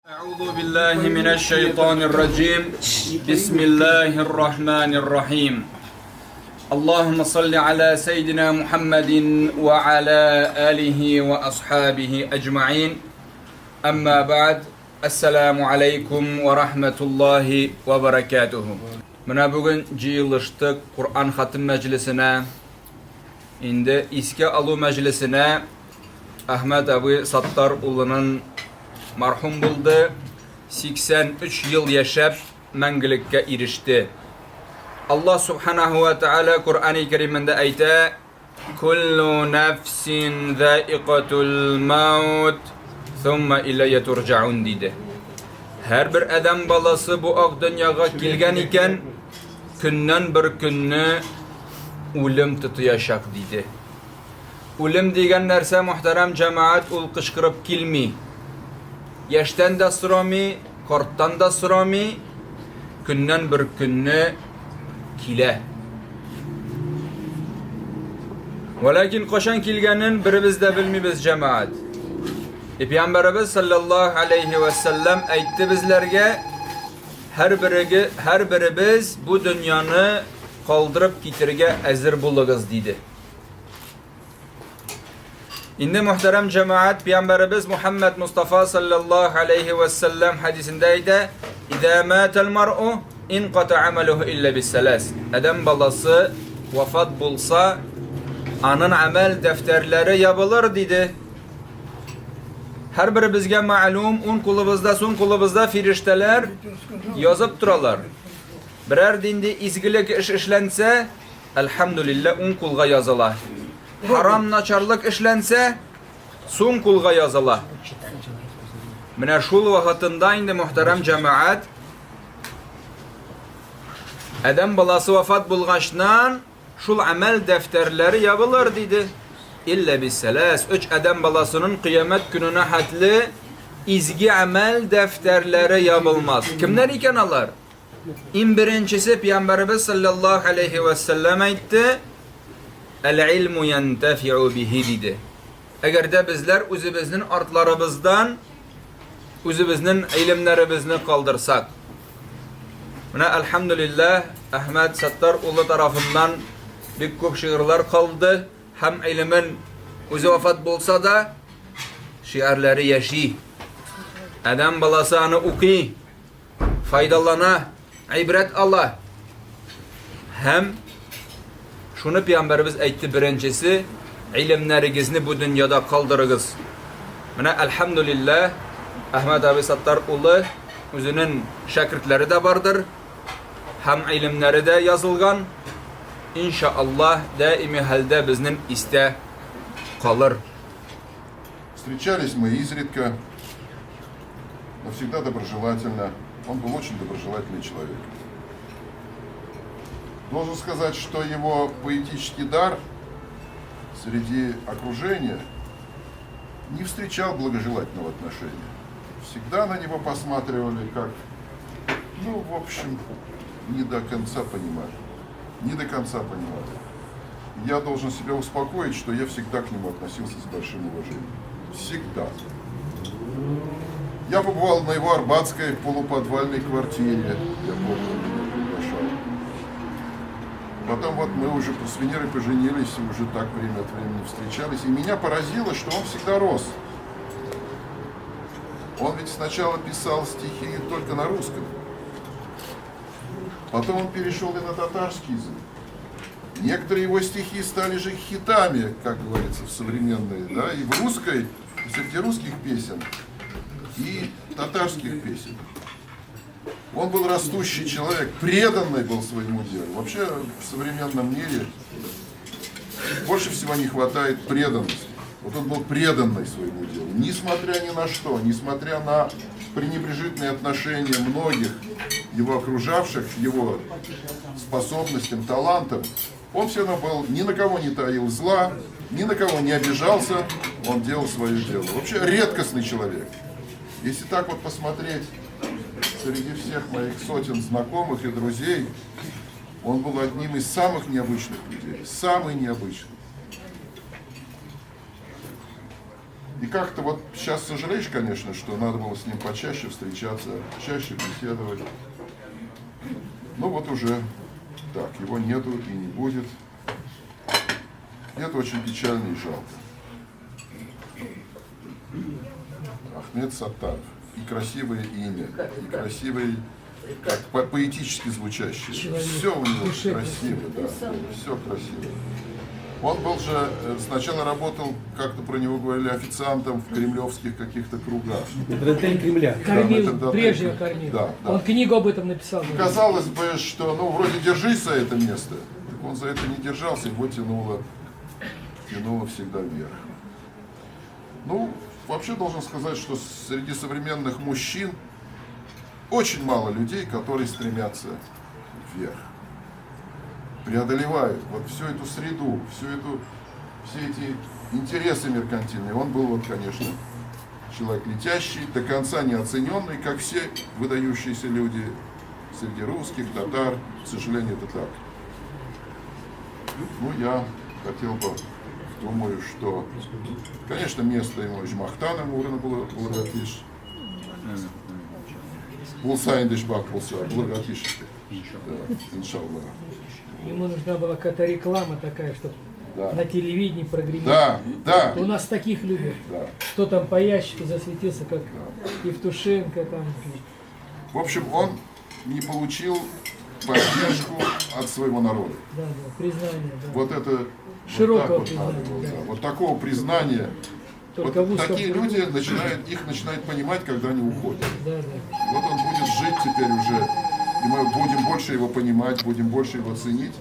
أعوذ بالله من الشيطان الرجيم بسم الله الرحمن الرحيم اللهم صل على سيدنا محمد وعلى آله وأصحابه أجمعين أما بعد السلام عليكم ورحمة الله وبركاته Mına bugün jyylıştyk Kur'an hatım meclisine indi iske alu meclisine Ahmet abi Sattar ulunun marhum buldu. 83 yıl yaşap mengilikке erişti. Allah subhanahu ve taala Kur'an-ı Kerim'inde ayta kullu nefsin zâiqatul maut thumma ileyye turcaun dedi. Her bir adam balası bu ak dünyaya kelgen iken künden bir günni ölüm tutuyacak dedi. Ölüm degen nerse muhterem cemaat ul kışkırıp kilmi. Yaştan da sırami, korttan da sırami, künden bir günni kile. Velakin koşan kilgenin birimiz de bilmiyoruz cemaat. Peygamberimiz sallallahu aleyhi ve sellem aytti bizlerge her birimiz bu dünyanı kaldırıp gitirge ezir buluguz dedi. İndi muhterem cemaat Peygamberimiz Muhammed Mustafa sallallahu aleyhi ve sellem hadisindeydi. İzâ mâtel mar'u inqata ameluhu illa bis-selâs. Adam balası vefat bulsa anın amel defterleri yapılır dedi. Her biri bizge ma'lum un kulubuzda sun kulubuzda firişteler yazıp duralar. Birer dinde izgilik iş işlense elhamdülillah un kulga yazılar. Haram naçarlık işlense sun kulga yazılar. Mine şul vakitinde indi muhterem cemaat adam balası vefat bulgaçtan şul amel defterleri yapılır dedi. İlla bis-selâs. Üç adam balasının kıyamet gününe hatlı izgi amel defterleri yapılmaz. Kimler iken alır? Birincisi Peygamberimiz sallallahu aleyhi ve sellem aytti. El-ilmu yentefi'u bihi dedi. Eğer de bizler özümüzün artlarımızdan özümüzün ilimlerimizni kaldırsak. Buna elhamdülillah Ahmet Sattar ulu tarafından bir köp şiirler kaldı. Hem ilimin özü vefat bulsa da şiirleri yaşi. Adam balası anı uki, faydalana, ibret Allah. Hem şunu Peygamberimiz aytti birincisi, ilimlerigizni bu dünyada kaldırırız. Buna elhamdülillah Ahmet abi Sattar ulu özünün şakirtleri de vardır. Hem ilimleri de yazılgan. İnşallah daimi halde biznin iste kalır. Встречались мы изредка, но всегда доброжелательно. Он был очень доброжелательный человек. Должен сказать, что его поэтический дар среди окружения не встречал благожелательного отношения. Всегда на него посматривали как, в общем, не до конца понимали. Не до конца понимал. Я должен себя успокоить, что я всегда к нему относился с большим уважением. Всегда. Я побывал на его арбатской полуподвальной квартире. Я помню, меня приглашал. Потом вот мы уже с Венерой поженились и уже так время от времени встречались. И меня поразило, что он всегда рос. Он ведь сначала писал стихи только на русском. Потом он перешел и на татарский язык. Некоторые его стихи стали же хитами, как говорится, в современной, да, и в русской, и среди русских песен, и татарских песен. Он был растущий человек, преданный был своему делу. Вообще в современном мире больше всего не хватает преданности. Вот он был преданный своему делу, несмотря ни на что, несмотря на пренебрежительные отношения многих его окружавших, его способностям, талантам, он все равно был, ни на кого не таил зла, ни на кого не обижался, он делал свое дело. Вообще редкостный человек. Если так вот посмотреть среди всех моих сотен знакомых и друзей, он был одним из самых необычных людей, самый необычный. И как-то вот сейчас сожалеешь, конечно, что надо было с ним почаще встречаться, чаще беседовать. Но вот уже так, его нету и не будет. И это очень печально и жалко. Ахмед Саттаров. И красивое имя, и красивый, как поэтически звучащий. Все у него красиво, да, все красиво. Он был же, сначала работал, как-то про него говорили, официантом в кремлевских каких-то кругах. Метрдотель Кремля. Кормил, прежде кормил. Да, да. Он книгу об этом написал. Казалось бы, что, ну, вроде держись за это место. Так он за это не держался, его тянуло всегда вверх. Ну, вообще должен сказать, что среди современных мужчин очень мало людей, которые стремятся вверх. Преодолевают вот всю эту среду, все эти интересы меркантильные. Он был, вот, конечно, человек летящий, до конца неоцененный, как все выдающиеся люди среди русских, татар. К сожалению, это так. Ну, я хотел бы, думаю, что, конечно, место ему Жмахтана можно было благотиш. Булсайндыш бак булса, благотиш. Иншаллах. Ему нужна была какая-то реклама такая, чтобы на телевидении прогреметь. Да, да. У нас таких любят. Да. Кто там по ящику засветился, как Евтушенко там. В общем, он не получил поддержку от своего народа. Да, признание. Да. Вот это Широкого вот признания. надо было, Да. да. Вот такого признания. Только в Вот узком такие кругу. люди начинают понимать, когда они уходят. Да. Вот он будет жить теперь уже, и мы будем больше его понимать, будем больше его ценить.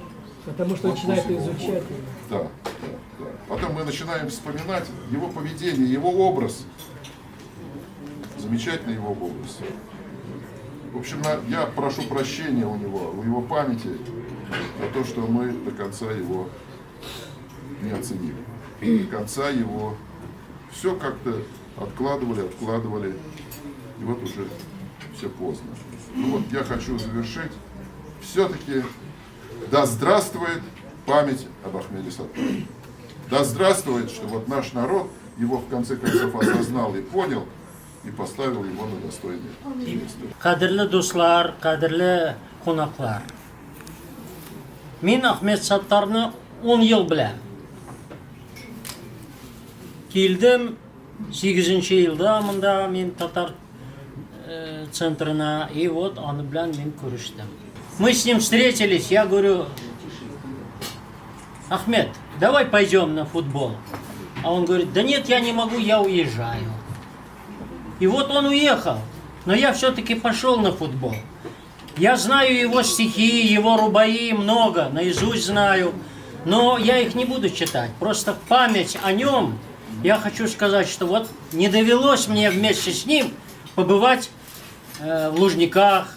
Потому что Вот начинает после его изучать. ухода. Да. Потом мы начинаем вспоминать его поведение, его образ. Замечательный его образ. В общем, я прошу прощения у него, у его памяти за то, что мы до конца его не оценили. До конца его все как-то откладывали, и вот уже все поздно. Ну вот я хочу завершить. Все-таки да здравствует память об Ахмеде Саттарове. Да здравствует, что вот наш народ его в конце концов осознал и понял, и поставил его на достойное место. Қадірлі достар, қадірлі қонақтар. Мен Ахмет Саттарны 10 ел білем. Келдім 8-ші елда мында мен татар центрына, и вот аны білен мен көріштім. Мы с ним встретились, я говорю: Ахмед, давай пойдем на футбол. А он говорит: да нет, я не могу, я уезжаю. И вот он уехал, но я все-таки пошел на футбол. Я знаю его стихи, его рубаи много, наизусть знаю, но я их не буду читать. Просто в память о нем я хочу сказать, что вот не довелось мне вместе с ним побывать в Лужниках,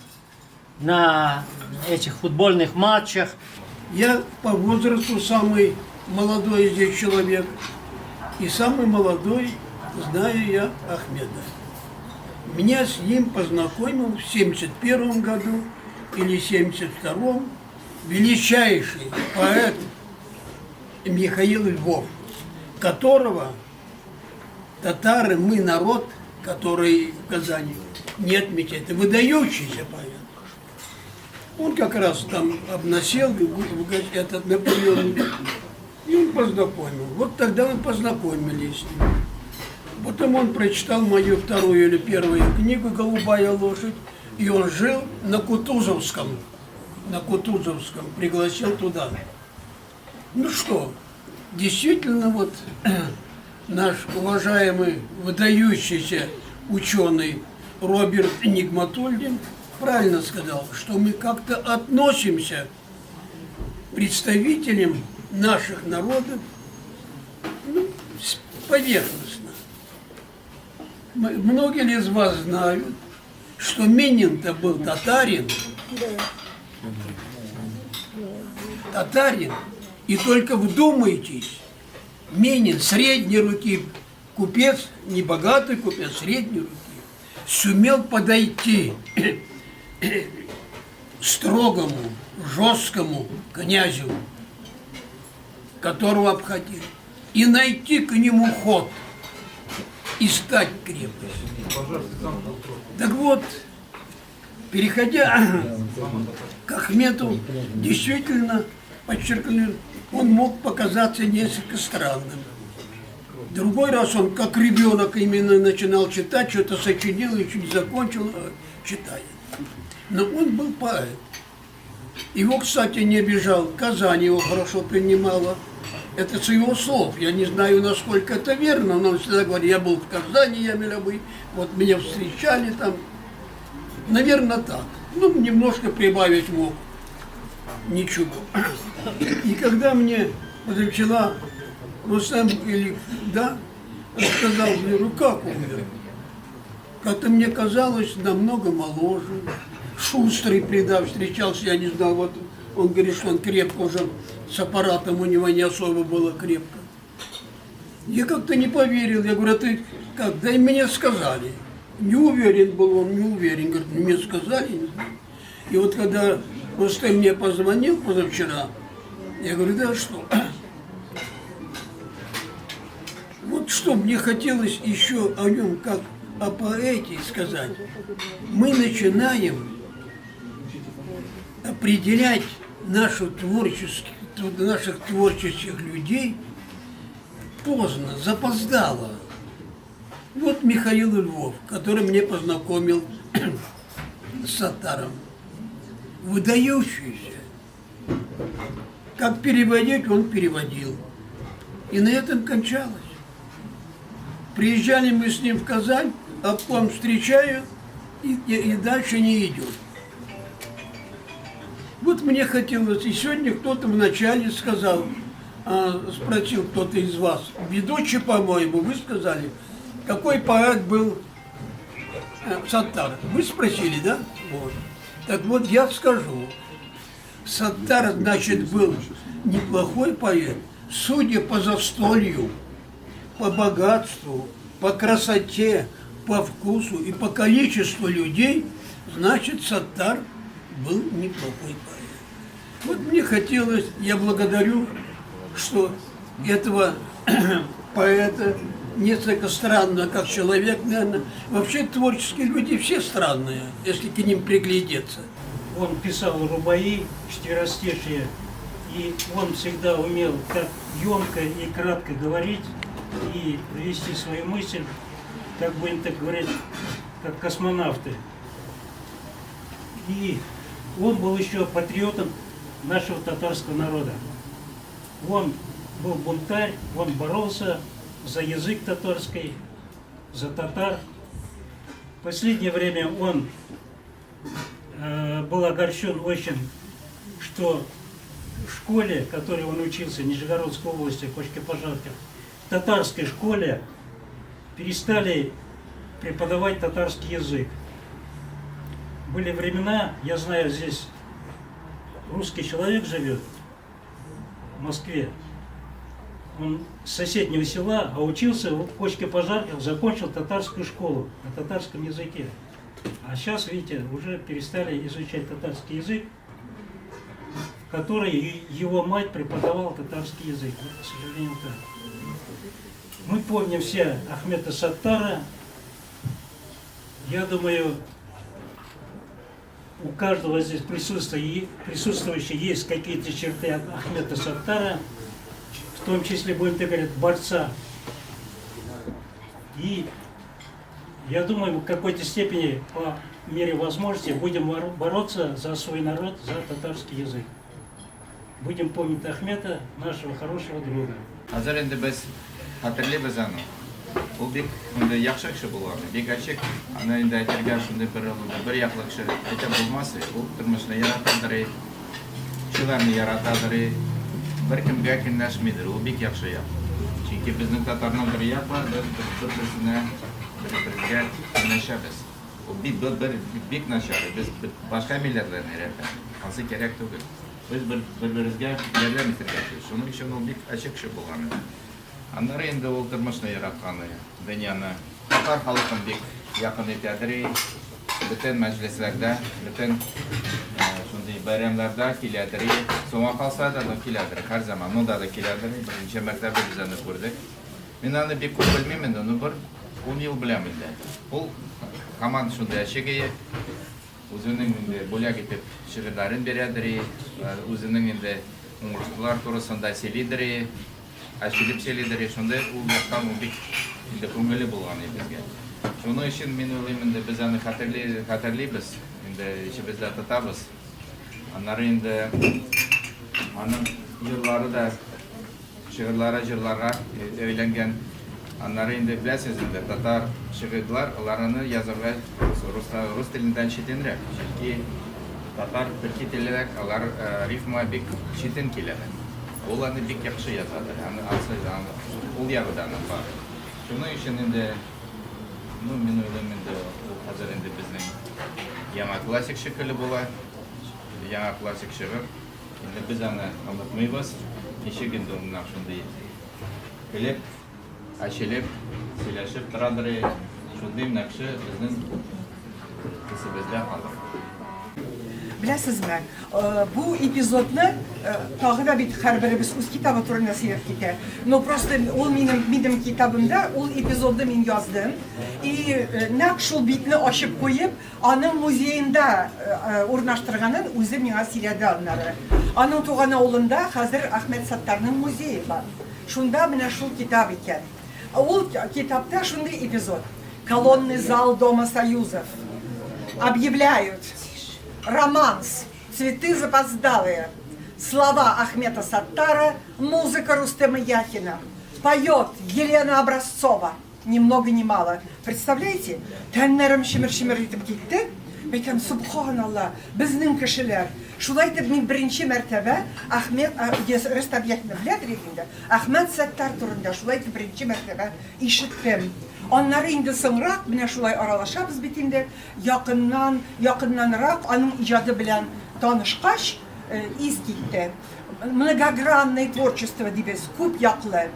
на этих футбольных матчах. Я по возрасту самый молодой здесь человек. И самый молодой знаю я Ахмеда. Меня с ним познакомил в 71 году или 72 величайший поэт Михаил Львов, которого татары, мы народ, который в Казани не отмечает. Это выдающийся поэт. Он как раз там обносил этот Наполеон, и он познакомил. Вот тогда мы познакомились с ним. Потом он прочитал мою вторую или первую книгу «Голубая лошадь», и он жил на Кутузовском. Пригласил туда. Ну что, действительно, вот наш уважаемый, выдающийся ученый Роберт Нигматульдин правильно сказал, что мы как-то относимся к представителям наших народов поверхностно. Многие из вас знают, что Минин-то был татарин. Татарин. И только вдумайтесь, Минин средней руки купец, не богатый купец, средней руки, сумел подойти строгому, жесткому князю, которого обходил, и найти к нему ход. и стать крепостью. Так вот, переходя к Ахмету, действительно, подчеркну, он мог показаться несколько странным. Другой раз он, как ребенок, именно начинал читать, что-то сочинил и чуть закончил, читая. Но он был поэт. Его, кстати, не обижал. Казань его хорошо принимала. Это с его слов. Я не знаю, насколько это верно, но он всегда говорит, я был в Казани, я миловый, вот меня встречали там. Наверное, так. Ну, немножко прибавить мог. Ничего. И когда мне позавчера Рустам или да, рассказал, говорю, как умер? Как-то мне казалось, намного моложе. Шустрый, предав, встречался, я не знал, вот он говорит, что он крепко уже, с аппаратом у него не особо было крепко. Я как-то не поверил, я говорю, а ты как? Да и мне сказали. Не уверен был он, не уверен, говорит, мне сказали, не знаю. И вот когда просто мне позвонил позавчера, я говорю, да что? Вот что мне хотелось еще о нем, как о поэте сказать. Мы начинаем определять наших творческих людей поздно, запоздало. Вот Михаил Львов, который мне познакомил с Саттаром. Выдающийся. Как переводить, он переводил. И на этом кончалось. Приезжали мы с ним в Казань, а потом встречаю, и дальше не идет. Вот мне хотелось, и сегодня кто-то вначале сказал, спросил кто-то из вас, ведущий, по-моему, вы сказали, какой поэт был Саттар. Вы спросили, да? Вот. Так вот, я скажу, Саттар, значит, был неплохой поэт, судя по застолью, по богатству, по красоте, по вкусу и по количеству людей, значит, Саттар был неплохой поэт. Вот мне хотелось, я благодарю, что этого поэта несколько странно, как человек, наверное. Вообще творческие люди все странные, если к ним приглядеться. Он писал рубаи, четверостишие, и он всегда умел так емко и кратко говорить и привести свою мысль, как будем так говорить, как космонавты. И он был еще патриотом нашего татарского народа. Он был бунтарь, он боролся за язык татарский, за татар. В последнее время он был огорчен очень, что в школе, в которой он учился, в Нижегородской области, в Кочке-Пожарке, в татарской школе перестали преподавать татарский язык. Были времена, я знаю, здесь русский человек живет в Москве. Он с соседнего села, а учился в Кочке-Пожарке, закончил татарскую школу на татарском языке. А сейчас, видите, уже перестали изучать татарский язык, который его мать преподавала татарский язык. Вот, к сожалению, так. Мы помним все Ахмета Саттара. Я думаю, у каждого здесь присутствующих есть какие-то черты от Ахмета Саттара, в том числе, будем так говорить, борца. И я думаю, в какой-то степени, по мере возможности, будем бороться за свой народ, за татарский язык. Будем помнить Ахмета, нашего хорошего друга. Hazır endi biz hatırlaymiz onu. O bek unda yaxshi kishi bo'lgan. Bek achik ana endi aytilgan shunday bir yaxlit kishi aytib bo'lmasa, u turmushni yaratadi, kishilarni yaratadi. Bir kimga kengashmaydi. U bek yaxshi yoq. Chunki bizning tatarning bir yoq bor, bir-birini bir-biriga tenglashamiz. U bek nashari, biz boshqa millatlarni yaratamiz. Hozir kerak tugul. Biz bir-birimizga yordam etamiz. Shuning uchun u bek achik kishi bo'lgan. Аннары инде ул тормышны яратканы, дөньяны татар халкын бик якын итәдер, бөтен мәҗлесләрдә, бөтен шундый байрамларда киләдер, соңга калса да киләдер, һәр заман монда да киләдер, беренче мәртәбә без аны күрдек. Мин аны бик күп белмим инде, но бер 10 ел беләм инде. Ул команда шунда яшәгәе. Үзенең инде бүләк итеп шигырьләрен бирәдер, үзенең инде уңышлар турысында сөйлидер, ачылып сөйлидер, шунда ул яктан ул бик инде күңелле булган безгә. Шуның өчен мин уйлыйм инде біз аны хәтерлибез, инде ичебездә тотабыз. Аннары инде аның җырлары да шигырьләре җырларга өйрәнгән. Аннары инде беләсез инде татар шигырьләр, аларны язарга рус телендән читенрәк. Чөнки татар төрки телләрәк, алар рифма бик читен килә. Ул аны бик яхшы язадыр. Аны асылдан ул ягыдан бар. Шуның өчен инде мин уйлыйм инде ул хәзер инде безнең яңа классик шикелле була. Яңа классик шигырь. Инде без аны онытмыйбыз. Ничек инде уннан шундый килеп, ачылып, сөйләшеп торадыр. Шундый нәкъше безнең кесебездә калыр. Беләсезме, бу эпизодны тагы да бит һәрберебез үз китабы турында сөйләп китә. Но просто ул минем китабымда ул эпизодны мин яздым. И нәкъ шул битне ачып куеп, аның музеенда урнаштырганын үзе миңа сөйләде аннары. Аның туган авылында хәзер Әхмәт Саттарның музее бар. Шунда менә шул китап икән. Ул китапта шундый эпизод. Колонный зал Дома Союзов объявляют романс «Цветы запоздалые». Слова Ахмета Саттара, музыка Рустема Яхина. Поет Елена Образцова. Ни много ни мало. Представляете? Тәннәрем шимер-шимер итеп китте. Әйтәм, субханалла, безнең кешеләр. Шулай итеп мин беренче мәртәбә Ахмет Рустем Яхинны беләдер инде. Әхмәт Саттар турында шулай итеп беренче мәртәбә ишеттем. Аннары инде соңрак менә шулай аралашабыз бит инде. Якыннанрак аның иҗаты белән танышкач из китте. Многогранное творчество дибез, күп яклы.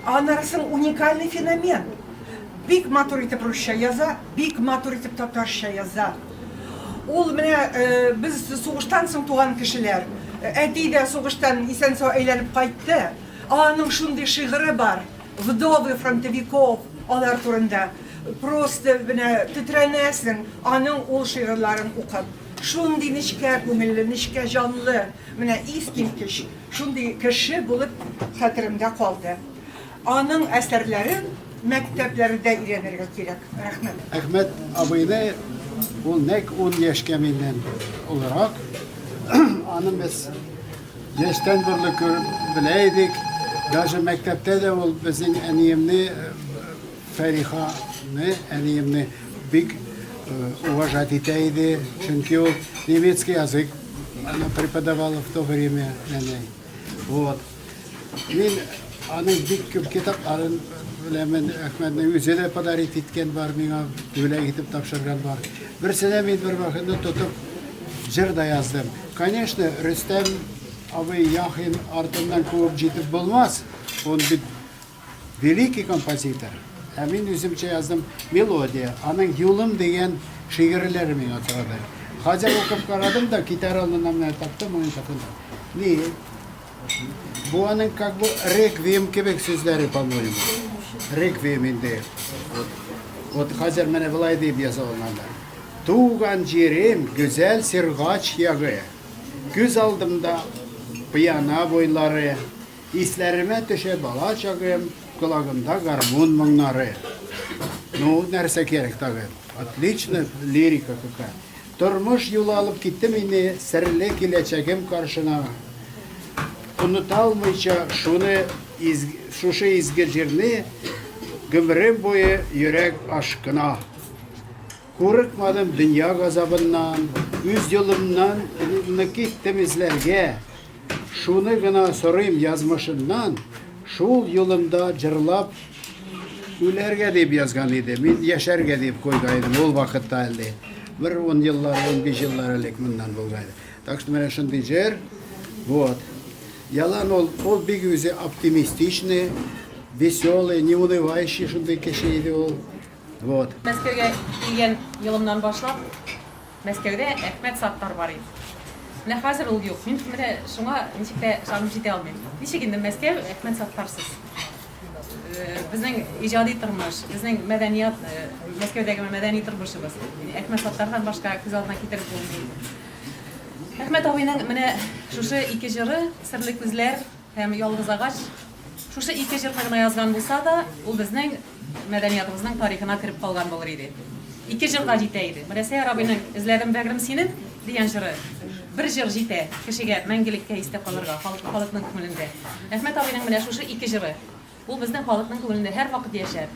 Аннарысын уникальный феномен. Бик матур итеп русча яза, бик матур итеп татарча яза. Ул менә без сугыштан соң туган кешеләр. Әти дә сугыштан исән-сау әйләнеп кайтты. Аның шундый шигыре бар. Вдовы фронтовиков алар турында. Просто менә тетрәнәсең аның ул шигырьләрен укып. Шундый нечкә күңелле, нечкә җанлы, менә искиткеч, шундый кеше булып хәтеремдә калды. Аның әсәрләрен мәктәпләрдә өйрәнергә кирәк. Рәхмәт. Әхмәт абыйны ул нәк 10 яшькә миннән олырак. Аның без яшьтән бирле белә идек. Даже мәктәптә дә ул безнең әниемне Фәриханы, әниемне бик уважать итә иде. Чөнки ул немецкий язык преподавала в то время. Вот. Мин аның бик күп китапларын беләмен, Әхмәтнең үзе дә подарит иткән бар миңа, бүләк итеп тапшырган бар. Берсенә мин бер вакытны тотып җыр да яздым. Конечно, Рөстәм абый Яхин артыннан куып җитеп булмас. Он бит великий композитор. Ә мин үземчә яздым мелодия. Аның юлым дигән шигырьләре миңа тагы. Хәзер укып карадым да гитараны намна таптым, аны такында. Ни? Бу аның как бы реквием кебек сүзләре, по-моему. Реквием инде. Вот хәзер менә булай дип язылган. Туган җирем гүзәл сиргач ягы. Күз алдымда пыяна бойлары, исләремә төшә бала чагым, колагымда гармун моңнары. Ну, нәрсә кирәк тагы? Отлично лирика какая. Тормыш юл алып китте мине, серле киләчәгем каршына. Уныта алмыйча шушы изге җирне, гомрем буе йөрәк ашкына. Курыкмадым дөнья газабыннан, үз юлымнан киттем изләргә. Шуны гына сорыйм язмышыннан, шул юлымда җырлап үләргә дип язган иде. Мин яшәргә дип куйган ул вакытта әле. Бер 10 еллар, 15 еллар элек моннан булган. Так что менә шундый җыр. Вот. Ялан ул бик үзе оптимистичный, веселый, неунывающий шундый кеше иде ул. Вот. Мәскәүгә килгән елымнан башлап, Мәскәүдә Әхмәт Саттар бар иде. Менә хәзер ул юк. Мин менә шуңа ничек тә җаным җитә алмыйм. Ничек инде Мәскәү Әхмәт Саттарсыз. bizning ijodiy turmush, bizning madaniyat, Moskvadagi madaniy turmushimiz. Ahmet Sattardan boshqa ko'z oldidan keltirib bo'lmaydi. Ahmet abining mana shusha ikki jiri Sirli ko'zlar ham Yolg'iz og'och shusha ikki jirni yozgan bo'lsa da, u bizning madaniyatimizning tarixina kirib qolgan bo'lar edi. Ikki jirga yetaydi. Mana Sayar abining izladim bagrim senin degan jiri bir jir jita kishiga mangilikka esda qolarga xalqning ko'nglida. Ahmet abining mana shusha ikki jiri bu bizning xalqning ko'nglida har vaqt yashar.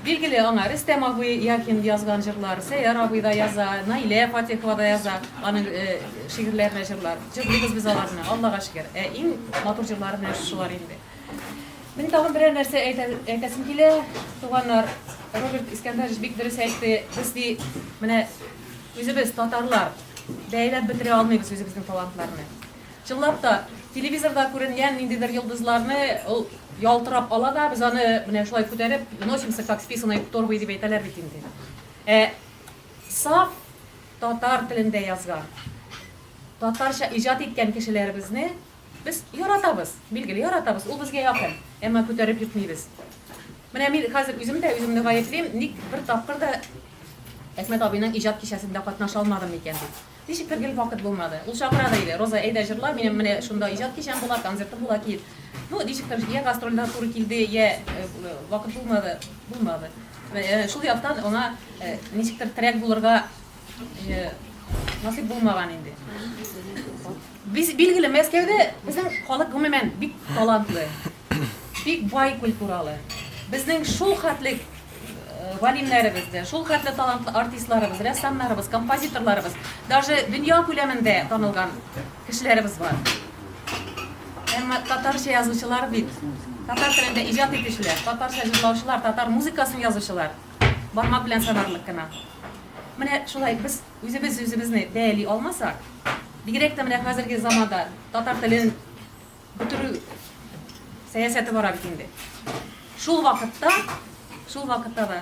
Belgili ona Rüstem abi yakin yazgan jırlar, Seyyar abi da yaza, Naile Fatihova da yaza, onun şiirlerine jırlar. Jırlıyız biz alarına, Allah'a şükür. En matur jırlarına şuşular indi. Ben tağın birer nerse aytasım kele, tuğanlar Robert İskenderci bek dürüst aytdı, biz de özümüz Tatarlar, değerler bitire almayız özümüzün talantlarını. Jıllap da televizorda көрінген ниндидер yıldızlarını ялтырап ала да, biz onu шулай көтеріп, носимся как списанный торбой деп айталар бит инде. Saf татар тілінде язган, татарша ижад еткен кешелерибизни biz yaratабыз, билгили yaratабыз, ул бизге якын, әмма көтеріп йөртмибез. Менә мин хәзер үземдә гаеплим, ник бер тапкыр да Ahmet abining ijod kechasida qatnasha olmadim ekan deb. Nechikdir yil vaqt bo'lmadi. Ul chaqiradi edi. Roza ayda jurlar, men mana shunda ijod kecham bo'lar, konsertim bo'lar ki. Ну, nechikdir ya gastrollar to'g'ri keldi, ya vaqt bo'lmadi. Shu yoqdan ona nechikdir track bo'larga nasib bo'lmagan endi. Biz belgili Moskvada bizning xalq umuman bik talantli, bik boy kulturali. Bizning shu xatlik valimlerimizde, şul xatli talantlı artistlarımız, ressamlarımız, kompozitorlarımız, даже dünya ko'lamida tanılgan kişilerimiz var. Ama Tatarcha yazuvchilar bit, Tatar tilinde ijod etuvchilar, Tatarcha jurlovchilar, Tatar muzikasini yozuvchilar barmoq bilan sanarlikkina. Mana shulay biz o'zimizni deyli olmasak, bigirekda mana hozirgi zamonda Tatar tilining butun siyosati bor endi. Shul vaqtda da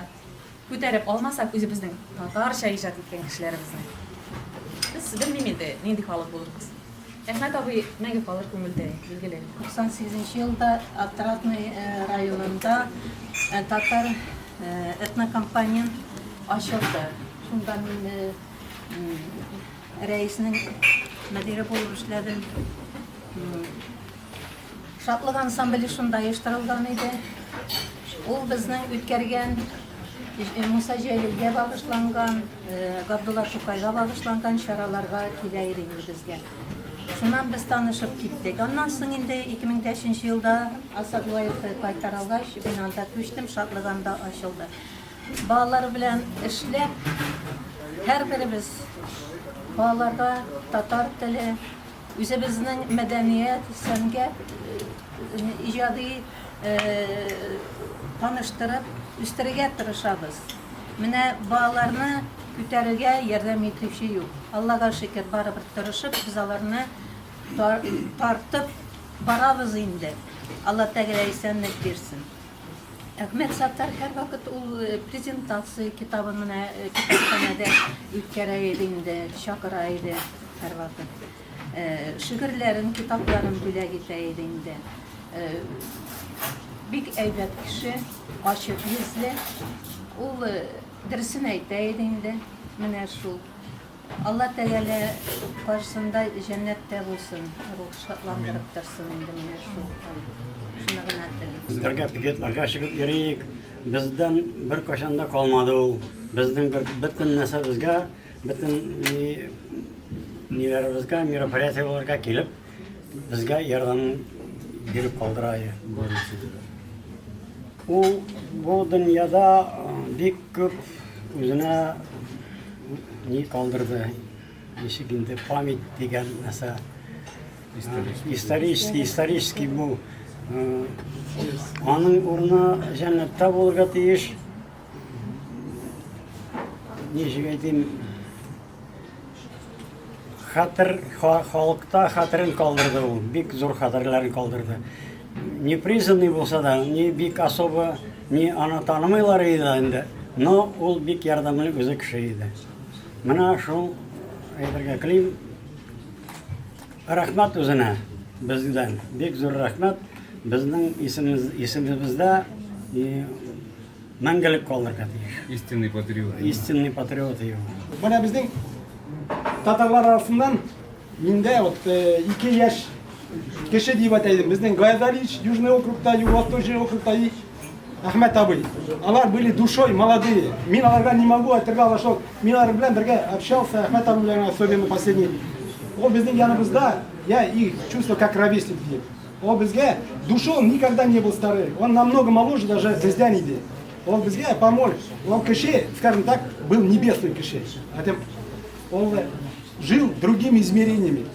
ko'tarib olmasak o'zimizning tatarcha ijod etgan kishilarimizni biz bilmaymiz nindi xalq bo'lamiz. Ahmet abi nega qolur ko'ngilda belgili. 98 yılda Atratny rayonunda Tatar etnokompaniya açıldı. Şunda men reisinin müdiri bo'lib ishladim. Şatlıq ansambli şunda uyushtirilgan edi. Ул bizning o'tkazgan Musa Jalilga bag'ishlangan, Abdulla Shukayga bag'ishlangan sharalarga kelaydi bizga. Shundan biz tanishib ketdik. Ondan so'ng endi 2005-yilda Asadulayev qaytarılgach, binada ko'chdim, Shatliganda ochildi. Bolalar bilan ishlab, har birimiz bolalarga tatar tili, o'zimizning madaniyat, san'at, ijodiy tanıştırıp üstürüge tırışabız. Mine bağlarını kütərige yardım etişi yok. Allah'a şükür barabır tırışıp biz alarını tartıp barabız indi. Allah Teala isenlik versin. Ahmet Sattar her vakit o prezentasiya kitabını kitapxonada ütkərəydi indi, şaqıraydı her vakit. Şiirlerin, kitapların bilə gitəydi indi. Bik eybat kişi, açık yüzlü, ol dersini aytaydı indi, mene şu. Allah Teala karşısında cennette olsun, ruh şatlandırıp dursun indi mene şu. Şuna gına dilim. Bizlerge piketlerge çıkıp yürüyük, bizden bir kaşanda kalmadı o. Bizden bütün nesebizge, bütün nilerimizge, mirafiyatlarga gelip, bizge yardım gelip kaldırayı. O bu dünyada büyük köp özüne ne kaldırdı? Eşikinde pamit degen mesela исторический bu. Onun uğruna cennette bulga tiyiş. Neyse aytayım, halkta hatırın kaldırdı o, büyük zor hatırlarını kaldırdı. Не признанный болса да, не бик особо, не аны танымайлар иде, но ул бик ярдәмле үзе кеше иде. Менә шул әйтергә телим, рәхмәт үзенә бездән, бик зур рәхмәт. Безнең исемебездә и мәңгілік қалдырға тиіс. Истинный патриот. Истинный патриот его. Мына біздің татарлар арасынан менде вот 2 яш кеше деп атайды. Біздің Гаязалич, Южный округта, Юго-Восточный округта и Ахмет Абый. Алар были душой молодые. Мен аларга не могу айтырга что мен алар белән бергә общался, Ахмет Абый белән особенно последний. Ол біздің яныбызда, я их чувствую как ровесник деп. Ол бізге душой он никогда не был старый. Он намного моложе даже бізден иде. Он бізге помочь. Он кеше, скажем так, был небесный кеше. Он жил другими измерениями.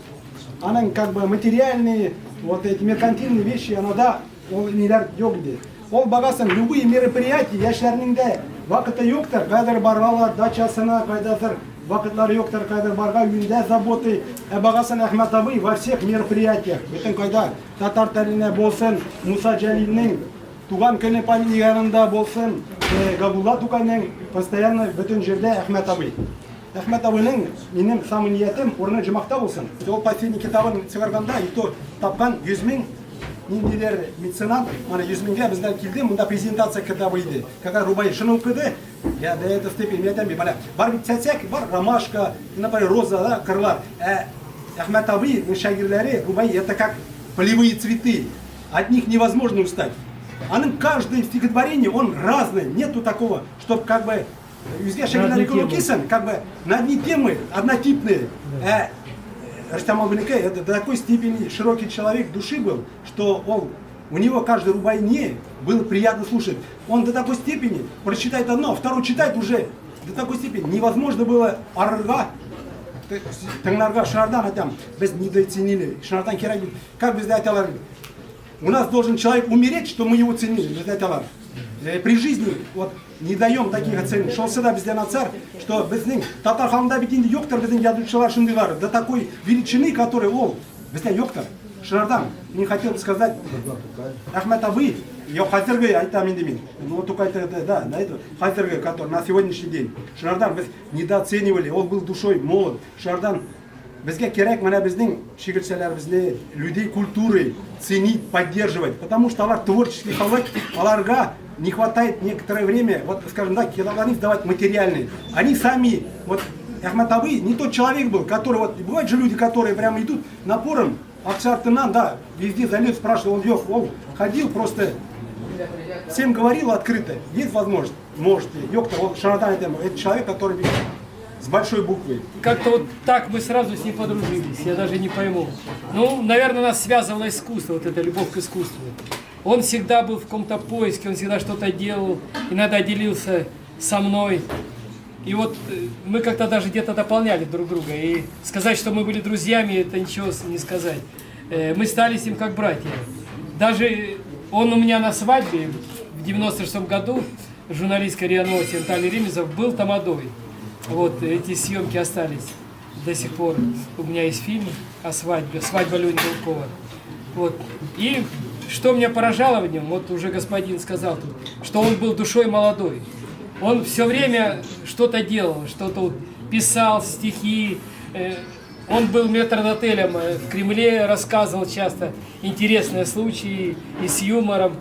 Она как бы материальные, вот эти меркантильные вещи, она да, он не дар йогде. Он багасан любые мероприятия, яшьләрнеңдә вакыты юктыр, кадәр баргалар, дачасына, кайдадыр вакытлары юктыр, кадәр барга, үйдә заботы. Багасан Ахмет Абый во всех мероприятиях, бөтен кайда татар теленә булсын, Муса Җәлилнең туган көне памятникларында булсын, Габдулла Тукайның постоянно бөтен җирдә Ахмет Абый. Ахмет Абыйның минем самый ниятем урыны җымакта булсын. Ул последний китабын чыгарганда, и то тапкан 100 000 ниләр меценат, аны 100 000-гә бездән килде, монда презентация китабы иде. Когда Рубай шуны укыды, я до этой степени я там бар бит цәчәк, бар ромашка, например, роза, да, кырлар. Ахмет Абый, шагирләре, Рубай это как полевые цветы. От них невозможно устать. Каждое стихотворение, он разный, нету такого, чтобы как бы Юзге шагирләре кулукисан, как бы на одни темы, однотипные. Рустам Абыйнеке это до такой степени широкий человек души был, что у него каждый рубайне было приятно слушать. Он до такой степени прочитает одно, второй читает уже до такой степени невозможно было арга, таңнарга, шардан там без недооценили, шардан кераги. Как без айталар? У нас должен человек умереть, что мы его ценили, без айталар. При жизни вот не даем таких оценок. Шел сюда безден царь, что безден татар халында битинде йоктор безден ядучылар шындыйлар до такой величины, который ол безден йоктор. Шардан, не хотел бы сказать, Ахмет Абый, я хазерге айтам инде ну только это да, на это хазерге, который на сегодняшний день. Шардан без недооценивали, он был душой молод. Шардан безге керек менә безнең шигырьчеләребезне, людей культуры ценить, поддерживать, потому что алар творческий халык, аларга не хватает некоторое время, вот скажем так, килограмм давать материальные. Они сами, вот Ахмет Абый не тот человек был, который, вот бывают же люди, которые прямо идут напором, Аксартынан, да, везде залез, спрашивал, он ходил просто, всем говорил открыто, есть возможность, можете, ёктор, он шаратан, это человек, который с большой буквы. Как-то вот так мы сразу с ним подружились, я даже не пойму. Ну, наверное, нас связывало искусство, вот эта любовь к искусству. Он всегда был в каком-то поиске, он всегда что-то делал, иногда делился со мной. И вот мы как-то даже где-то дополняли друг друга. И сказать, что мы были друзьями, это ничего не сказать. Мы стали с ним как братья. Даже он у меня на свадьбе в 96-м году, журналистка РИА Новости Наталья Ремезов, был тамадой. Вот эти съемки остались до сих пор. У меня есть фильм о свадьбе, свадьба Лёни Голкова. Вот. И что меня поражало в нем, вот уже господин сказал тут, что он был душой молодой. Он все время что-то делал, что-то писал, стихи. Он был метрдотелем в Кремле, рассказывал часто интересные случаи и с юмором.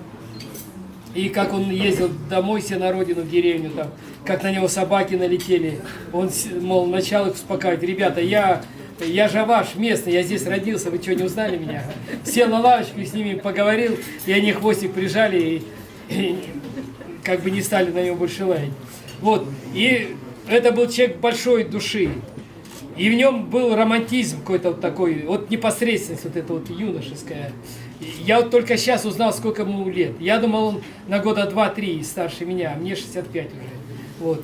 И как он ездил домой себе на родину, в деревню, там, как на него собаки налетели. Он, мол, начал их успокаивать. Ребята, я же ваш местный, я здесь родился, вы что, не узнали меня? Сел на лавочку и с ними поговорил, и они хвостик прижали, и как бы не стали на него больше лаять. Вот, и это был человек большой души. И в нем был романтизм какой-то вот такой, вот непосредственность вот эта вот юношеская. Я вот только сейчас узнал, сколько ему лет. Я думал, он на года 2-3 старше меня, мне 65 уже. Вот.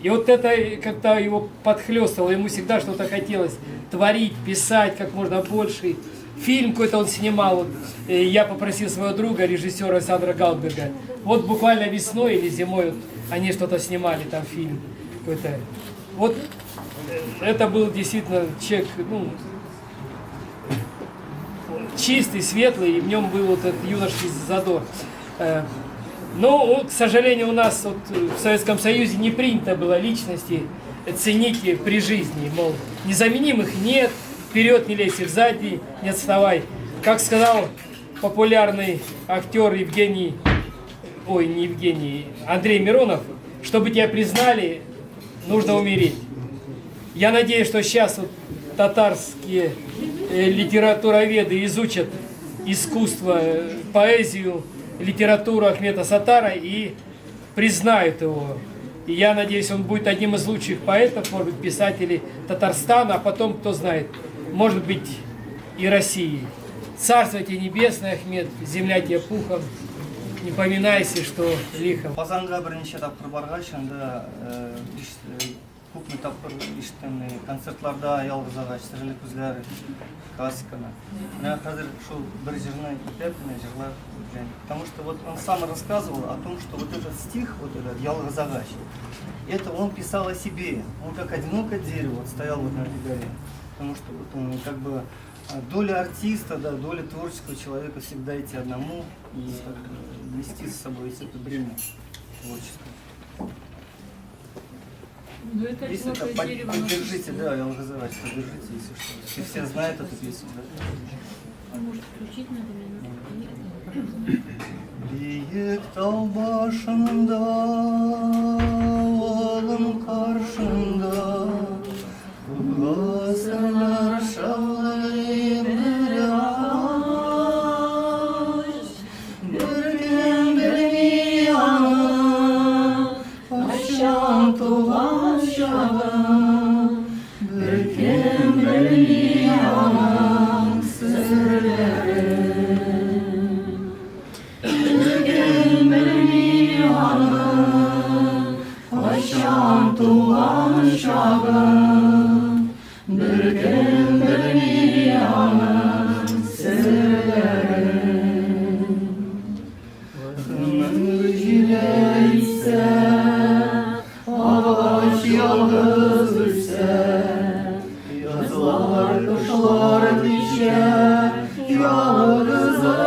И вот это как-то его подхлёстывало, ему всегда что-то хотелось творить, писать как можно больше. Фильм какой-то он снимал, вот, я попросил своего друга, режиссера Александра Галберга, вот буквально весной или зимой вот, они что-то снимали, там фильм какой-то. Вот это был действительно человек, ну, чистый, светлый, и в нем был вот этот юношеский задор. Но, к сожалению, у нас вот в Советском Союзе не принято было личности ценить при жизни. Мол, незаменимых нет, вперед не лезь, сзади не отставай. Как сказал популярный актер Евгений ой, не Евгений, Андрей Миронов, чтобы тебя признали, нужно умереть. Я надеюсь, что сейчас вот татарские литературоведы изучат искусство, поэзию, литературу Ахмета Саттара и признают его. И я надеюсь, он будет одним из лучших поэтов, может быть, писателей Татарстана, а потом, кто знает, может быть, и России. Царство тебе небесное, Ахмет, земля тебе пухом, не поминайся, что лихом. Қазанға бірнеше тапқыр барғаш, анда көпме тапқыр иштім, концертларда Ялғыз ағаш, Сірілі көзлер, классиканы. Мына қазір шул бір жырны итеп, жырлар. Потому что вот он сам рассказывал о том, что вот этот стих, вот этот Ялғыз ағаш, это он писал о себе. Он как одинокое дерево вот стоял вот на этой горе. Потому что вот он как бы доля артиста, да, доля творческого человека всегда идти одному и как бы, нести с собой это бремя творческое. Ну, это Если это поддержите, да, Ялғыз ағаш, поддержите, если что. И все знают эту песню, да. Может, включить надо меня? Биік тау башында, олым қаршында, ғасырлар шаулай бір ағаш, бірден білмей аны, қашан туған шағым, бірден білмей аның сірлерін. Қашан туған шағым, бір кім білмей аның сірлерін. Өмір желейсе, ағаш ялғыз өссе, жазылар қышлар кешер ялғызым.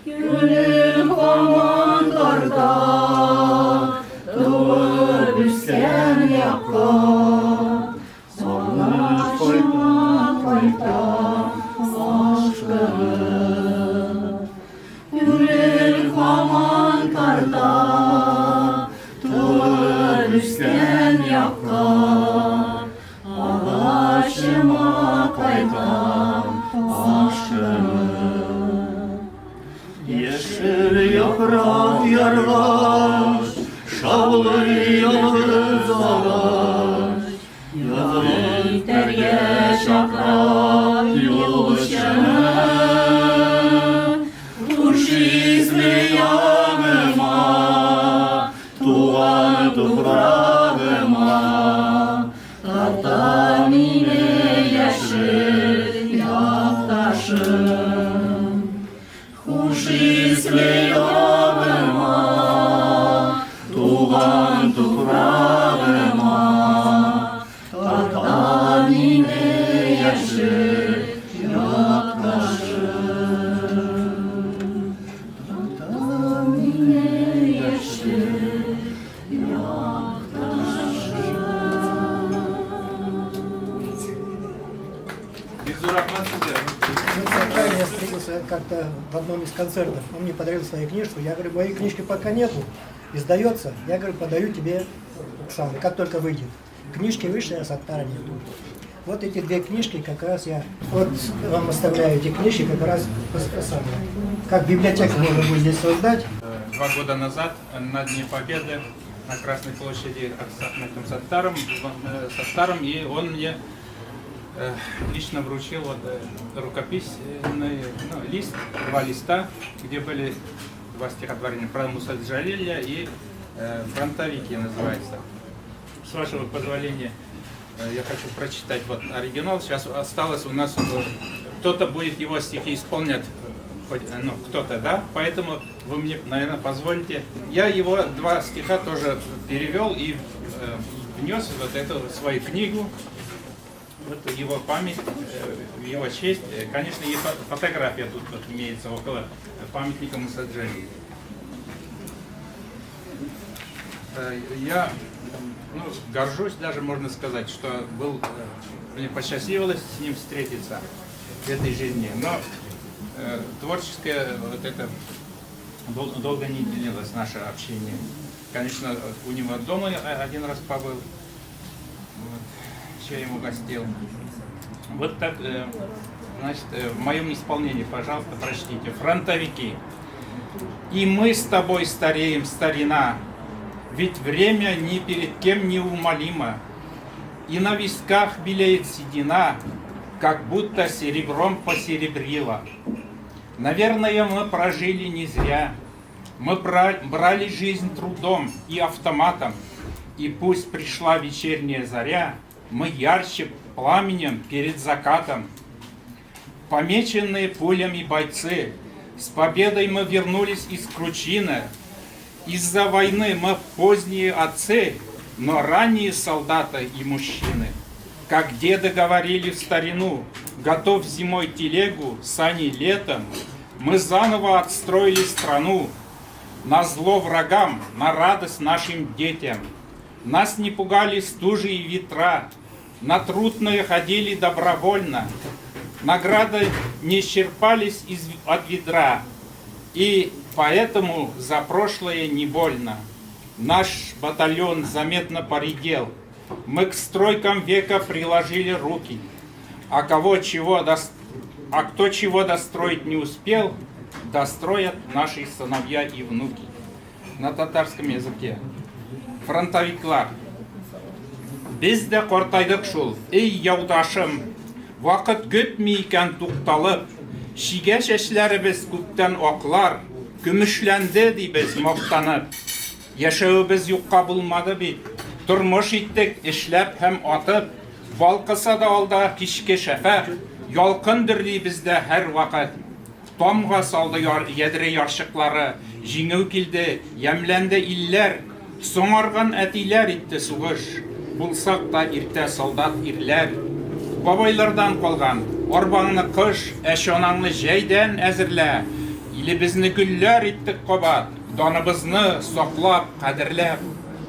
Gönül komandarda doğup üsken yakka, sonra şıma koyta aşkını. Gönül komandarda doğup üsken yakka, ağaçıma koyta aşkını. Yeşil yaprak yarğaş, şavlı yalğız ağaç, yazılı terye şakrak yoluşanı. Kuş izli yanıma, tuğan toprağıma, tarta mine yeşil yaktaşım. Kuş izli yanıma, tuğan toprağıma, tarta mine yeşil yaktaşım. Tarta mine yeşil Я встретился как-то в одном из концертов, он мне подарил свою книжку, я говорю, моей книжки пока нету, издается, я говорю, подарю тебе, Оксана, как только выйдет. Книжки вышли, а Саттара нету. Вот эти две книжки как раз я, вот вам оставляю эти книжки, как раз как библиотеку можно будет здесь создать. 2 года назад на Дне Победы на Красной площади с Ахметом Саттаром, и он мне лично вручил вот рукописный лист, 2 листа, где были 2 стихотворения про Муса Джалиля и «Фронтовики» называется. С вашего позволения я хочу прочитать вот оригинал. Сейчас осталось у нас, кто-то будет его стихи исполнять, ну, кто-то, да, поэтому вы мне, наверное, позволите. Я его 2 стиха тоже перевел и внес вот эту свою книгу. Вот его память, его честь. Конечно, и фотография тут вот имеется около памятника Муса Джалиля. Я горжусь, даже можно сказать, что мне посчастливилось с ним встретиться в этой жизни. Но творческое вот это долго не длилось наше общение. Конечно, у него дома один раз побыл, вот, чай ему гостил. Вот так, значит, в моем исполнении, пожалуйста, прочтите. Фронтовики. И мы с тобой стареем, старина, ведь время ни перед кем неумолимо. И на висках белеет седина, как будто серебром посеребрила. Наверное, мы прожили не зря. Мы брали жизнь трудом и автоматом. И пусть пришла вечерняя заря, мы ярче пламенем перед закатом. Помеченные пулями бойцы, с победой мы вернулись из кручины. Из-за войны мы поздние отцы, но ранние солдаты и мужчины. Как деды говорили в старину, готов зимой телегу, сани летом, мы заново отстроили страну. На зло врагам, на радость нашим детям. Нас не пугали стужи и ветра, на труд мы ходили добровольно. Награды не исчерпались от ведра, и поэтому за прошлое не больно. Наш батальон заметно поредел, мы к стройкам века приложили руки, а кто чего достроить не успел, достроят наши сыновья и внуки. На татарском языке. Фронтовиклар. Biz de қортайдық шул, ей яудашым, вақыт көтмей икән туқталып, шиге шәшләребез күптән аклар, көмешләнде дибез мактанып. Яшәүбез юкка булмады бит, тормыш иттек эшләп һәм атып, балкыса да алда кичке шәфәк, ялкындыр ди бездә һәр вакыт. Тамга салды ядре яршыклары, җиңү килде, ямләнде илләр, соңарган әтиләр итте сугыш. Булсак та иртә солдат ирләр. Бабайлардан калган, арбаңны кыш, әшонаңны җәйдән әзерлә. Илебезне гөлләр иттек кабат, даныбызны саклап, кадерләп.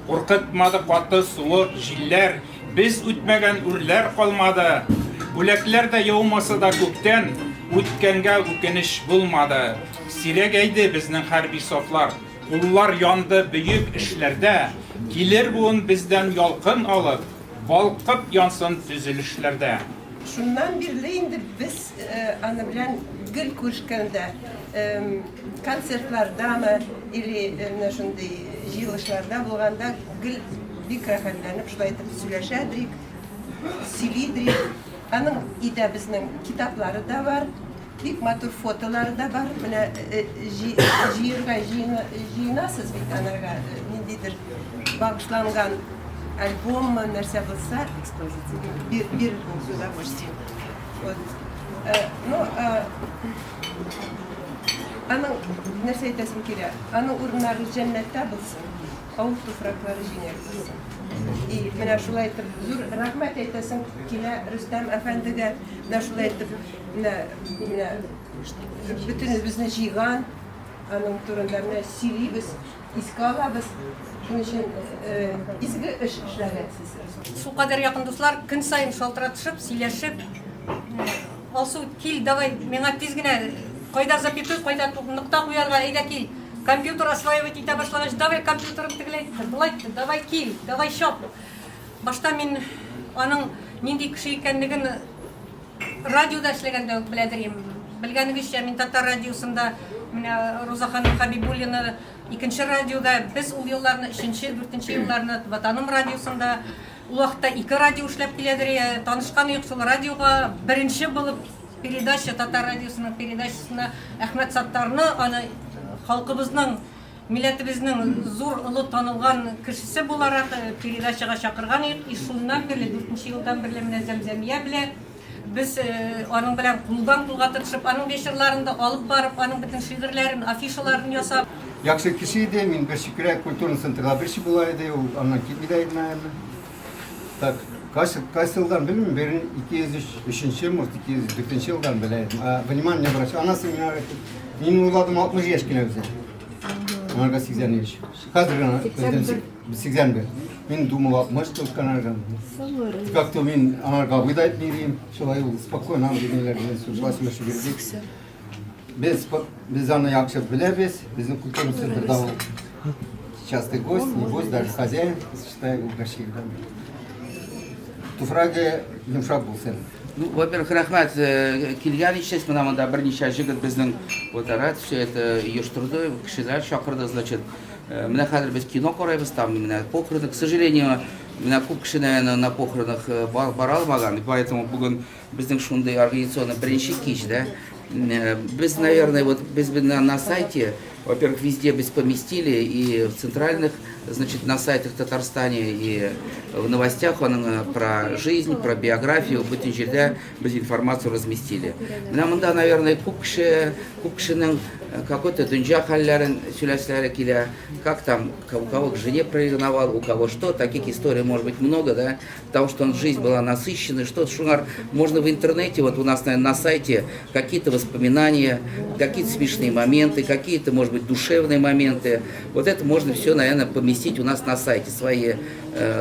Куркытмады каты суык җилләр, без үтмәгән үрләр калмады. Бүләкләр дә яумаса да күктән, үткәнгә үкенеш булмады. Сирәк әйде безнең хәрби сафлар, куллар янды бөек эшләрдә. Килер буын бездән ялкын алып, балкып янсын төзелешләрдә. Шуннан бирле инде без аны белән гел күрешкәндә, концертлардамы или шундый җыелышларда булганда гел бик рәхәтләнеп шулай итеп сөйләшәдек, сөйлидек. Аның идә безнең китаплары да бар, бик матур фотолары да бар. Менә җыерга җыенасыз бит анарга ниндидер багышланган альбом, нәрсә булса, бир с удовольствием. Ну, аның нәрсә әйтәсем килә, аның урыннары җәннәттә булсын, авыл туфраклары җиңел булсын. И менә шулай итеп зур рәхмәт әйтәсем килә Рөстәм әфәндегә, менә шулай итеп менә бөтенебезне җыйган, аның турында менә сөйлибез, искә алабыз. Шуның өчен изге эш эшләгәнсез. Шул кадәр якын дуслар, көн сайын шалтыратышып, сөйләшеп, Алсу, кил, давай, миңа тиз генә кайда запятой, кайда нокта куярга, әйдә кил. Компьютер осваивать итә башлагач, давай компьютерым тегеләй, булай, давай кил, давай чап. Башта мин аның нинди кеше икәнлеген радиода эшләгәндә беләдер. Белгәнегезчә, мин татар радиосында менә Роза ханым Хабибуллина икенче радиода, без ул елларны 3-нче, 4-нче елларны Ватаным радиосында ул вакытта 2 радио эшләп киләдер. Танышкан юк шул радиога беренче булып передача татар радиосының передачасына Әхмәт Саттарны, аны халкыбызның, милләтебезнең зур улы танылган кешесе буларак передачага чакырган идек. Шуннан бирле 4-нче елдан бирле менә Зәмзәмия белән без аның белән кулдан-кулга тырышып, аның вечерларында алып барып, аның бөтен шигырьләрен, афишаларын ясап. Яхшы кеше иде, мин бер шикерә культурный центрга берсе була иде, ул аннан китмәде инде. Так, кайсы елдан белмим, 203-нче, может 204-нче елдан беләм. Внимание брать. Анасы миңа мин уйладым 60 яшь кенә үзе. Анага 80 яшь. Хәзер 80. Мин думал 60 только анага. Как-то мин анага выдать не дим, шулай ул спокойно нам димеләр, согласен бирдек. Biz onu yakışık biliriz. Bizim kültürümüz centrda o частый гость, не гость, даже хозяин, считаю, угощением. Туфраги yumuşak bulsun. Ну, во-первых, рахмат келген ичтес, мына мында бірнеше жігіт біздің отарат, все это еш тұрды, кішілер шақырды, значит, мына қазір біз кино қараймыз, там, мына похороны, к сожалению, мына көп кіші, наверное, на похоронах бара алмаған, и поэтому бүгін біздің шундай организационный бірінші кеш, да, без, наверное, вот без на сайте, во-первых, везде без поместили, и в центральных, значит, на сайтах в Татарстане, и в новостях он про жизнь, про биографию, бүтін жерде без информацию разместили. Нам, да, наверное, кукшының какой-то дунжа халлярын сөйләсләре келе, как там, у кого к жене приревновал, у кого что, таких историй может быть много, да, потому что жизнь была насыщенной, что-то, шунар, можно в интернете, вот у нас, наверное, на сайте какие-то воспоминания, какие-то смешные моменты, какие-то, может быть, душевные моменты, вот это можно все, наверное, поместить у нас на сайте, свои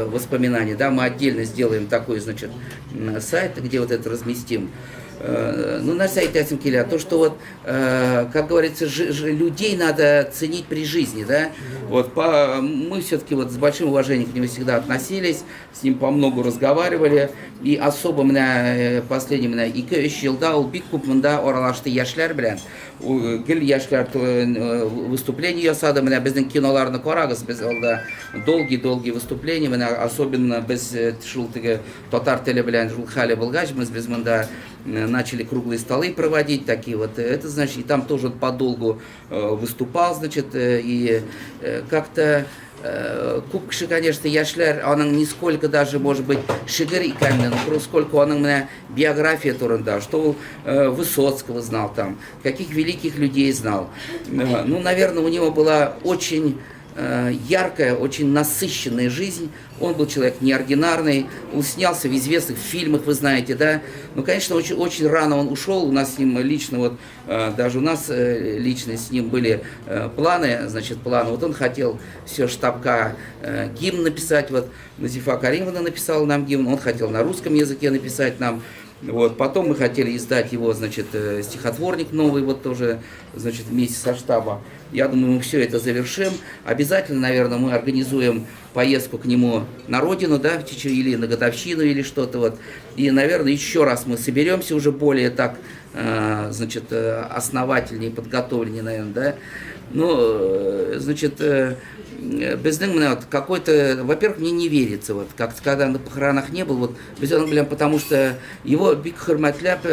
воспоминания, да, мы отдельно сделаем такой, значит, сайт, где вот это разместим. Ну, на сайте Асимкеля, то, что вот, как говорится, людей надо ценить при жизни, да, вот, мы все-таки вот с большим уважением к нему всегда относились, с ним по многу разговаривали, и особо меня последним меня ике үш жылда ол бик күп мында аралашты яшьләр белән, гел яшьләр выступление ясады, менә безнең киноларны карагыз, без алда долгие выступления, менә особенно без шул теге татар теле белән шул хәле булгач, без мында начали круглые столы проводить такие вот, это значит, и там тоже подолгу выступал, значит, и как-то күпкіші, конечно, яшьләр, аның нисколько даже, может быть, шигыр икәнне, но сколько аның менә биография турында, что он Высоцкого знал там, каких великих людей знал. Ну, наверное, у него была очень яркая, очень насыщенная жизнь. Он был человек неординарный, он снялся в известных фильмах, вы знаете, да. Ну, конечно, очень рано он ушел, у нас с ним лично, вот, даже у нас лично с ним были планы, значит, вот он хотел все штабка гимн написать, вот, Назифа Каримовна написала нам гимн, он хотел на русском языке написать нам. Вот, потом мы хотели издать его, значит, стихотворник новый, вот тоже, значит, вместе со штабом. Я думаю, мы все это завершим. Обязательно, наверное, мы организуем поездку к нему на родину, да, или на годовщину, или что-то вот. И, наверное, еще раз мы соберемся уже более так, значит, основательнее, подготовленнее, наверное, да. Ну, значит, бездым, какой-то, во-первых, мне не верится, вот, как когда на похоронах не был, вот, потому что его бик хурматляп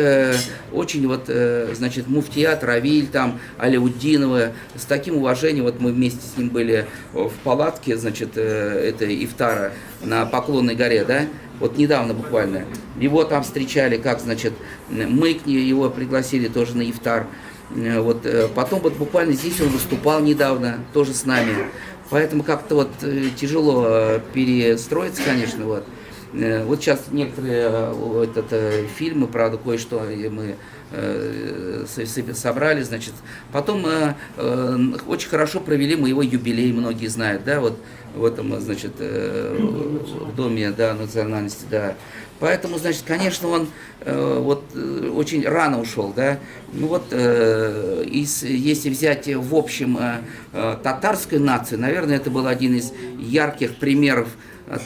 очень, вот, значит, муфтият, Равиль, там, Аляуддинова, с таким уважением, вот, мы вместе с ним были в палатке, значит, это ифтара на Поклонной горе, да, вот недавно буквально, его там встречали, как, значит, мы его пригласили тоже на ифтар. Вот, потом вот буквально здесь он выступал недавно, тоже с нами. Поэтому как-то вот тяжело перестроиться, конечно. Вот, вот сейчас некоторые фильмы, правда, кое-что мы собрали, значит. Потом очень хорошо провели мы его юбилей, многие знают, да, вот в этом, значит, в Доме, да, национальности, да. Поэтому, значит, конечно, он вот очень рано ушел, да. Ну вот, если взять в общем татарскую нацию, наверное, это был один из ярких примеров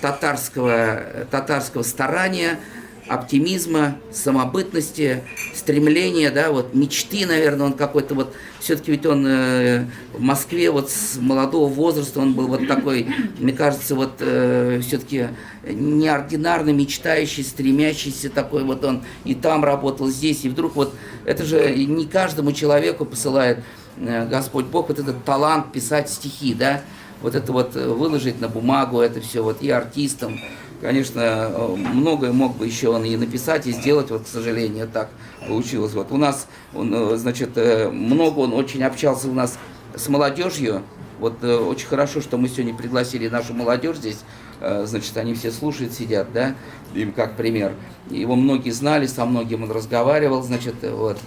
татарского старания, оптимизма, самобытности, стремления, да, вот мечты, наверное, он какой-то вот, все-таки ведь он в Москве вот с молодого возраста, он был вот такой, мне кажется, вот все-таки неординарно мечтающий, стремящийся такой, вот он и там работал, здесь, и вдруг вот, это же не каждому человеку посылает Господь Бог вот этот талант писать стихи, да, вот это вот выложить на бумагу, это все вот и артистам. Конечно, многое мог бы еще он и написать, и сделать, вот, к сожалению, так получилось. Вот у нас, он, значит, много он очень общался у нас с молодежью. Вот очень хорошо, что мы сегодня пригласили нашу молодежь здесь. Значит, они все слушают, сидят, да, им как пример. Его многие знали, со многим он разговаривал, значит, вот.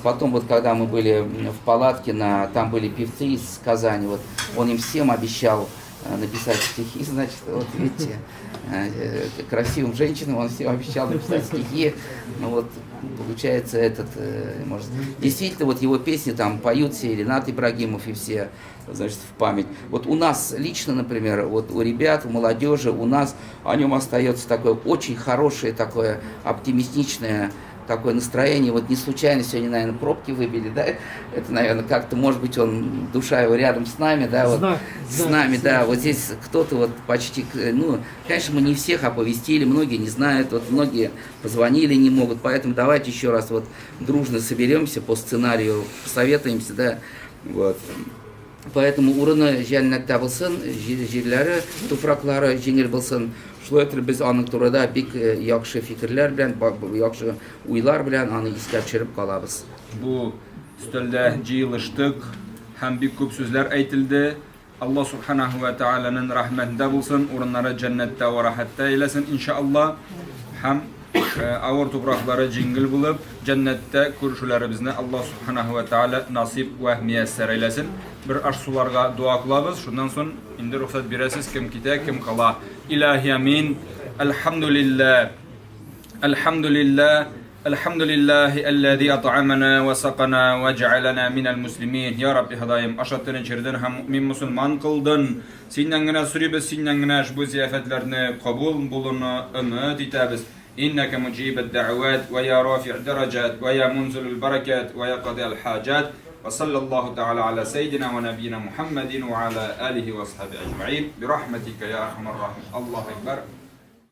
Потом, вот, когда мы были в палатке, там были певцы из Казани, вот, он им всем обещал написать стихи, значит, вот видите, красивым женщинам он все обещал написать стихи, но вот получается может, действительно вот его песни там поют все, Ренат Ибрагимов и все, значит, в память. Вот у нас лично, например, вот у ребят, у молодежи, у нас о нем остается такое очень хорошее, такое оптимистичное такое настроение. Вот не случайно сегодня, наверное, пробки выбили, да? Это, наверное, как-то, может быть, душа его рядом с нами, да? Вот, с нами, да. Вот здесь кто-то вот почти, конечно, мы не всех оповестили, многие не знают, вот многие позвонили, не могут, поэтому давайте еще раз вот дружно соберемся по сценарию, посоветуемся, да? Вот. Поэтому урыны жәліннәктә булсын, җирләре, туфраклары җиңел булсын. Шулай итеп без аның турында бик яхшы фикерләр белән, яхшы уйлар белән аны искә төшереп калабыз. Бу өстәлдә җыелыштык һәм бик күп сүзләр әйтелде. Алла субханаһу ва тааляның рәхмәтендә булсын, урыннары җәннәттә ва рәхәттә әйләсен иншаалла. Һәм авыр тупраклары җиңел булып, җәннәттә күршүләребезне Алла субханаһу ва тааля насип ва мияссәр әйләсен. Bir arşsularga dua kılabız. Şundan sonra indi ruhsat biresiz kim kite kim kala. İlahi amin. Elhamdülillah. Elhamdülillah. Elhamdülillahi ellezî at'amana ve sakana ve cealena minel muslimin. Ya Rabbi hadayım aşattığını içirdin hem mümin musulman kıldın. Sinden gına sürübüz, sinden gına bu ziyafetlerini kabul bulunu ümit itabiz. İnneke mucibet da'vat ve ya rafi' derecat ve ya munzilul berekat ve ya qadiyal hacat. وصلى الله تعالى على سيدنا ونبينا محمد وعلى آله وصحبه أجمعين برحمتك يا أرحم الراحمين الله أكبر